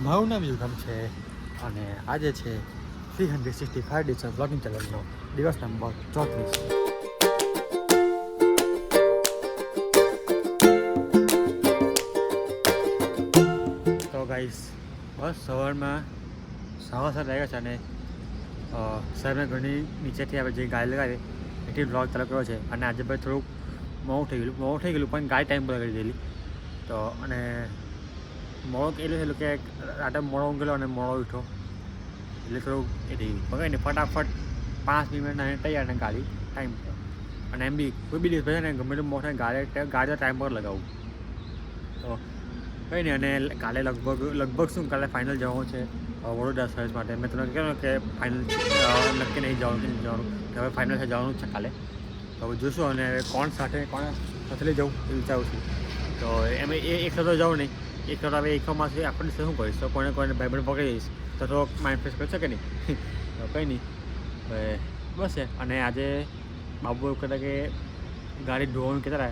મારું નામ યુગમ છે અને આજે છે 365 ડેઝ બ્લોગિંગ ચેનલનો દિવસ નંબર 34. તો ગાઈસ બસ સવારમાં સવાર લાગ્યા છે અને સાહેબને ઘણી નીચેથી આવે જે ગાય લગાવે એથી બ્લોગ ચાલુ કર્યો છે અને આજે ભાઈ થોડુંક મોડું થઈ ગયેલું પણ ગાય ટાઈમ પર કરી ગયેલી તો અને મોડો એટલું થયેલું કે રાતે મોડો ઊંઘેલો અને મોડો ઉઠો એટલે થોડુંક એ થઈ ગયું ને ફટાફટ 5 મિનિટ તૈયાર ને ગાડી ટાઈમ પર અને એમ બી કોઈ બી દિવસ ભાઈ ને ગમે તે મોટો ગાડી ટાઈમ પર લગાવું તો કંઈ નહીં. અને કાલે લગભગ શું કાલે ફાઇનલ જવાનું છે વડોદરા સર્ચ માટે. મેં તમને કહેવાનું કે ફાઇનલ નક્કી નહીં જવાનું કે નહીં જવાનું કે હવે ફાઇનલ જવાનું છે કાલે. તો જોઈશું અને કોણ સાથે લઈ જાઉં એ વિચારું છું. તો એમ એક સાથે જાઉં નહીં એક સાથે હવે એકમાંથી આપણને શું કરીશ તો કોઈને ભાઈબંધ પકડી દઈશ તો થોડોક માઇન્ડ ફ્રેશ કરી શકે નહીં તો કંઈ નહીં હવે બસ છે. અને આજે બાબુ એવું કહેતા કે ગાડી ધોવાનું કહેતા રહે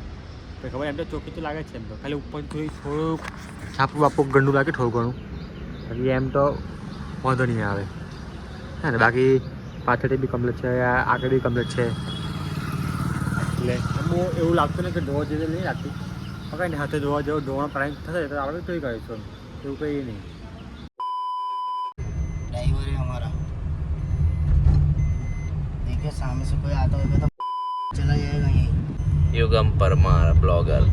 તો ખબર એમ તો ચોખ્ખી તો લાગે છે એમ તો ખાલી ઉપર થોડુંક છાપું બાપું ગંદુ લાગે થોડું ઘણું એટલે એમ તો વાંધો નહીં આવે હા ને. બાકી પાછળથી બી કમ્પ્લીટ છે આગળ બી કમ્પ્લીટ છે એટલે બહુ એવું લાગતું નહીં કે ધોવા જેવું નહીં લાગતું કંઈ નહીં. હાથે ધોવાનો ટાઈમ થશે તો આપણે જોઈ કરીશું એવું કંઈ નહીં. ड्राइवर है हमारा देखिए सामने से कोई आता होगा तो चला जाएगा यही. યુગમ પરમાર બ્લોગર.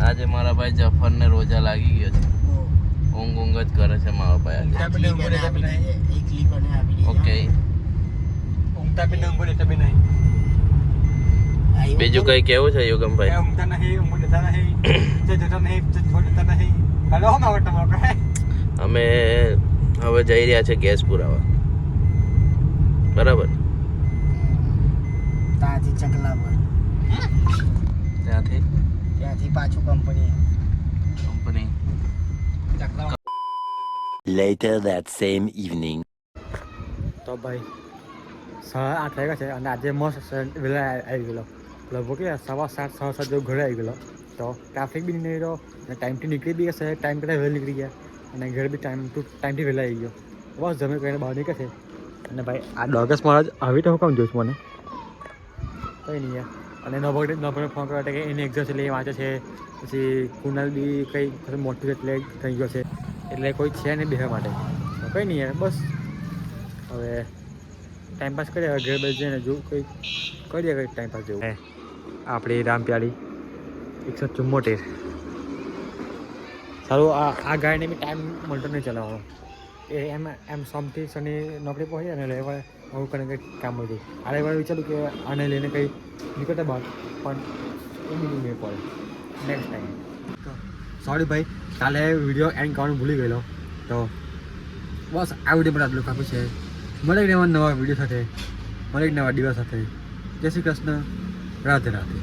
આજે મારા ભાઈ જફરને રોજા લાગી ગયો છે. ઊંઘ જ કરે છે મારો ભાઈ. एक क्लिप बने अभी ઓકે ઊંઘતા બી નહીં બોલે બી નહીં બીજું કઈ કેવું છે યુગમભાઈ? ઊંઘતા નહીં ઊંઘતા નહીં જે જોતા નહીં જોતા નહીં કાલે હો માં વટમાં અમે હવે જઈ રહ્યા છે ગેસ પુરાવા બરાબર. ત્યાંથી ચકલા પર ત્યાંથી પાછું company Later that same evening. તો ભાઈ 8:30 વાગ્યા છે અને આજે મસ્ત વહેલા આવી ગયેલો લગભગ કે 7:30 જેવું ઘરે આવી ગયેલો તો ટ્રાફિક બી નહીં રહ્યો અને ટાઈમથી નીકળી બી ગયા ટાઈમ કરતાં વહેલા નીકળી ગયા અને ઘરે બી ટાઈમથી વહેલા આવી ગયો બસ જમે કરીને બહાર નીકળે છે. અને ભાઈ આ ડોગસ મહારાજ આવી તો હું કામ જોઈશ મને કંઈ નહીં યાર. અને નભને ફોન કરવા કે એની એક્ઝામ છે એટલે એ વાંચે છે પછી કુનાલ બી કંઈ મોટી એટલે થઈ ગયો છે એટલે કોઈ છે નહીં બેસવા માટે તો કંઈ નહીં યાર. બસ હવે ટાઈમપાસ કરીએ ઘર બેસીને જો કંઈ કરીએ કંઈ ટાઈમપાસ જેવું. આપણી રામપ્યાળી 174 સારું. આ ગાડીને બી ટાઈમ મળતો નહીં ચલાવવાનો એ એમ સોમથી શનિ નોકરી પહોંચી અને લેવા આવું કરીને કંઈક કામ હોય જાય. આ રવિવારે વિચારું કે આને લઈને કંઈ નીકળતા બહાર પણ એ બી નહીં પડે નેક્સ્ટ ટાઈમ. સોરી ભાઈ કાલે વિડીયો એન્ડ કરવાનું ભૂલી ગયેલો તો બસ આ વિડીયો પર આટલું કાપી છે. મળે નવા વિડીયો સાથે મળે નવા દિવસ સાથે. જય શ્રી કૃષ્ણ. રાધે રાધે.